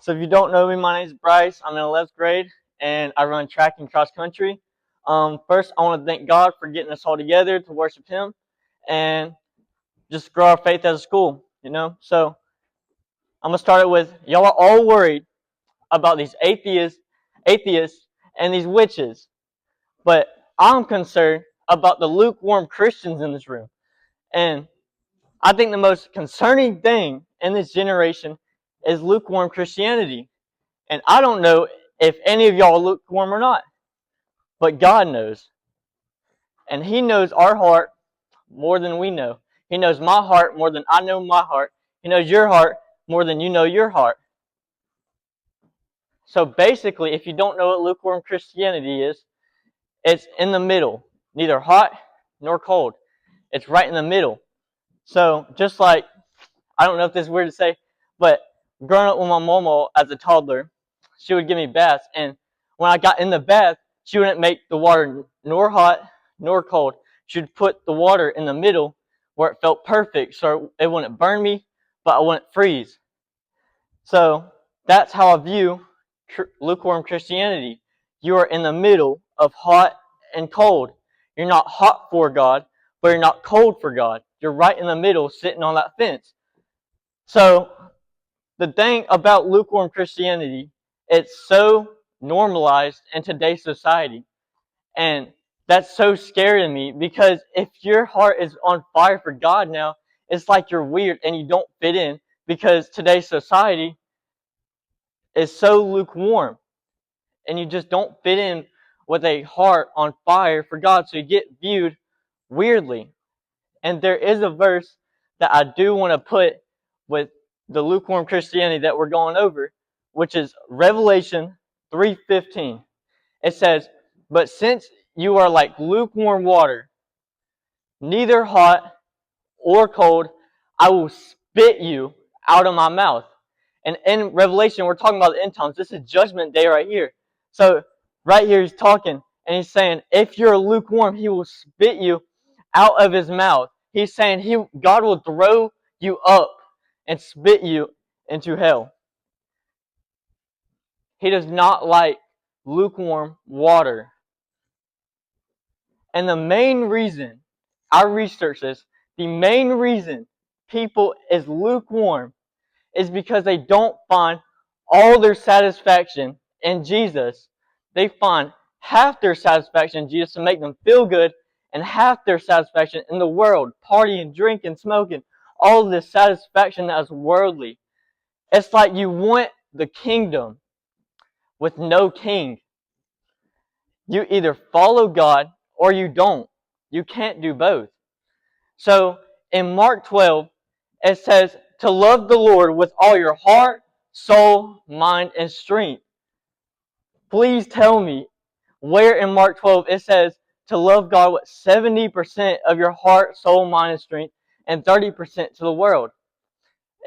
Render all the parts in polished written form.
So if you don't know me, my name is Bryce. I'm in 11th grade, and I run track and cross country. First, I want to thank God for getting us all together to worship Him and just grow our faith as a school, So I'm going to start it with, y'all are all worried about these atheists, and these witches. But I'm concerned about the lukewarm Christians in this room. And I think the most concerning thing in this generation is lukewarm Christianity. And I don't know if any of y'all are lukewarm or not, but God knows. And He knows our heart more than we know. He knows my heart more than I know my heart. He knows your heart more than you know your heart. So basically, if you don't know what lukewarm Christianity is, it's in the middle, neither hot nor cold. It's right in the middle. So just like, I don't know if this is weird to say, but growing up with my mama as a toddler, she would give me baths, and when I got in the bath, she wouldn't make the water nor hot nor cold. She would put the water in the middle where it felt perfect, so it wouldn't burn me, but I wouldn't freeze. So that's how I view lukewarm Christianity. You are in the middle of hot and cold. You're not hot for God, but you're not cold for God. You're right in the middle, sitting on that fence. So the thing about lukewarm Christianity, it's so normalized in today's society. And that's so scary to me, because if your heart is on fire for God now, it's like you're weird and you don't fit in, because today's society is so lukewarm and you just don't fit in with a heart on fire for God, so you get viewed weirdly. And there is a verse that I do want to put with the lukewarm Christianity that we're going over, which is Revelation 3:15. It says, "But since you are like lukewarm water, neither hot or cold, I will spit you out of my mouth." And in Revelation, we're talking about the end times. This is Judgment Day right here. So right here he's talking, and he's saying, if you're lukewarm, He will spit you out of His mouth. He's saying God will throw you up and spit you into hell. He does not like lukewarm water. And the main reason, I researched this, the main reason people is lukewarm is because they don't find all their satisfaction in Jesus. They find half their satisfaction in Jesus to make them feel good, and half their satisfaction in the world, partying, drinking, smoking, all of this satisfaction that is worldly. It's like you want the kingdom with no king. You either follow God or you don't. You can't do both. So in Mark 12, it says to love the Lord with all your heart, soul, mind, and strength. Please tell me where in Mark 12 it says to love God with 70% of your heart, soul, mind, and strength, and 30% to the world.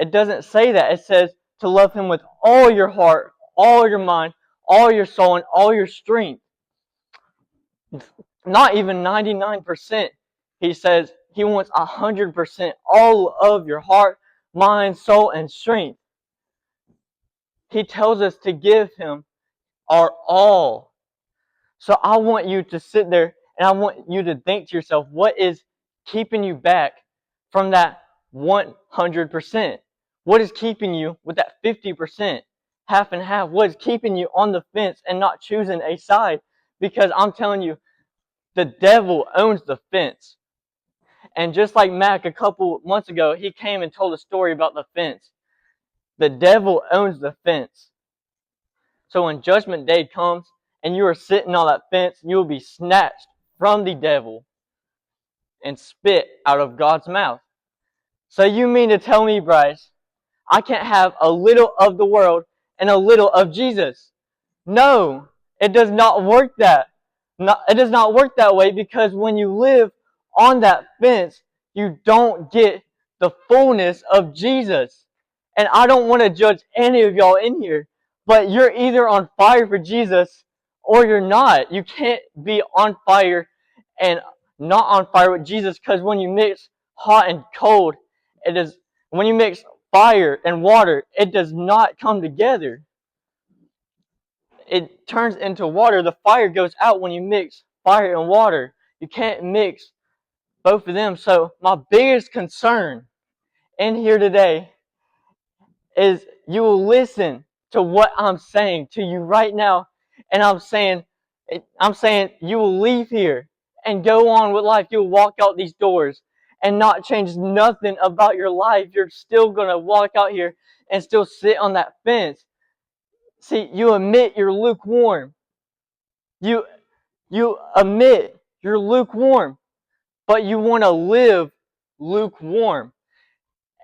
It doesn't say that. It says to love Him with all your heart, all your mind, all your soul, and all your strength. Not even 99%. He says He wants 100%, all of your heart, mind, soul, and strength. He tells us to give Him our all. So I want you to sit there and I want you to think to yourself, what is keeping you back from that 100%? What is keeping you with that 50%, half and half? What is keeping you on the fence and not choosing a side? Because I'm telling you, the devil owns the fence. And just like Mac a couple months ago, he came and told a story about the fence. The devil owns the fence. So when Judgment Day comes and you are sitting on that fence, you will be snatched from the devil and spit out of God's mouth. So you mean to tell me, Bryce, I can't have a little of the world and a little of Jesus? No, it does not work it does not work that way, because when you live on that fence, you don't get the fullness of Jesus. And I don't want to judge any of y'all in here, but you're either on fire for Jesus or you're not. You can't be on fire and not on fire with Jesus, because when you mix hot and cold, when you mix fire and water, it does not come together. it turns into water. The fire goes out when you mix fire and water. You can't mix both of them. So my biggest concern in here today is you will listen to what I'm saying to you right now. And I'm saying you will leave here and go on with life. You'll walk out these doors and not change nothing about your life. You're still going to walk out here and still sit on that fence. See, you admit you're lukewarm. You admit you're lukewarm, but you want to live lukewarm.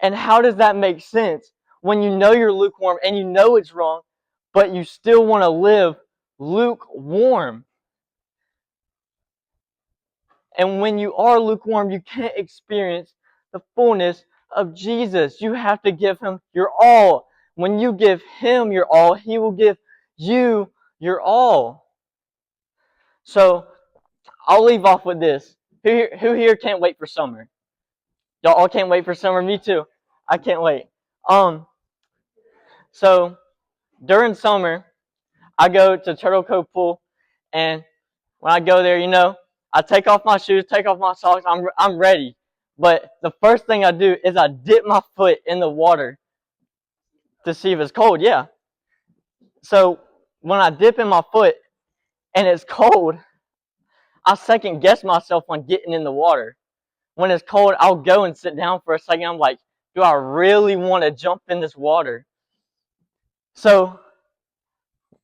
And how does that make sense when you know you're lukewarm and you know it's wrong, but you still want to live lukewarm? And when you are lukewarm, you can't experience the fullness of Jesus. You have to give Him your all. When you give Him your all, He will give you your all. So, I'll leave off with this. Who here can't wait for summer? Y'all all can't wait for summer? Me too. I can't wait. So, during summer, I go to Turtle Cove Pool, and when I go there, I take off my shoes, take off my socks. I'm ready. But the first thing I do is I dip my foot in the water to see if it's cold. Yeah. So when I dip in my foot and it's cold, I second guess myself on getting in the water. When it's cold, I'll go and sit down for a second. I'm like, do I really want to jump in this water? So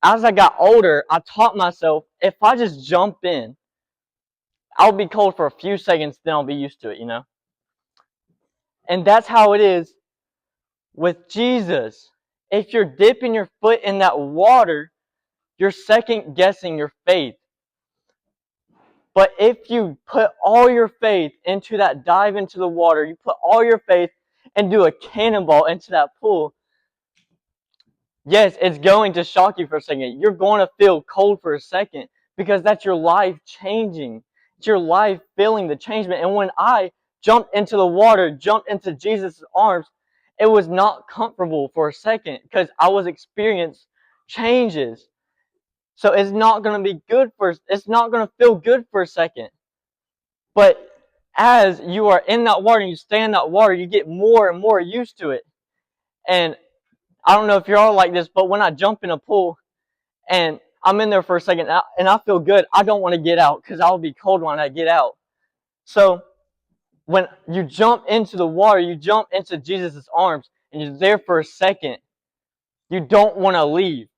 as I got older, I taught myself, if I just jump in, I'll be cold for a few seconds, then I'll be used to it, And that's how it is with Jesus. If you're dipping your foot in that water, you're second guessing your faith. But if you put all your faith into that dive into the water, you put all your faith and do a cannonball into that pool, yes, it's going to shock you for a second. You're going to feel cold for a second because that's your life changing. It's your life feeling the changement. And when I jumped into the water, jumped into Jesus' arms, it was not comfortable for a second because I was experiencing changes. So it's not going to be good it's not going to feel good for a second. But as you are in that water and you stay in that water, you get more and more used to it. And I don't know if you're all like this, but when I jump in a pool and I'm in there for a second and I feel good, I don't want to get out because I'll be cold when I get out. So when you jump into the water, you jump into Jesus' arms and you're there for a second, you don't want to leave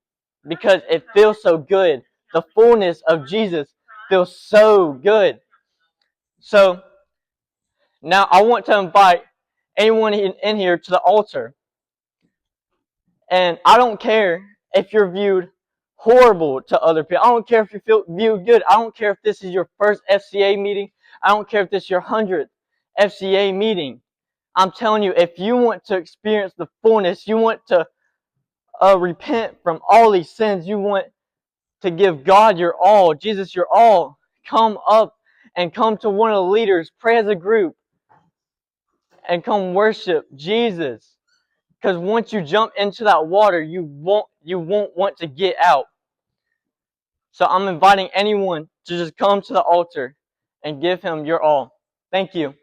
because it feels so good. The fullness of Jesus feels so good. So now I want to invite anyone in here to the altar. And I don't care if you're viewed horrible to other people. I don't care if you feel viewed good. I don't care if this is your first FCA meeting. I don't care if this is your 100th FCA meeting. I'm telling you, if you want to experience the fullness, you want to repent from all these sins, you want to give God your all, Jesus your all, come up and come to one of the leaders, pray as a group, and come worship Jesus. Because once you jump into that water, you won't want to get out. So I'm inviting anyone to just come to the altar and give Him your all. Thank you.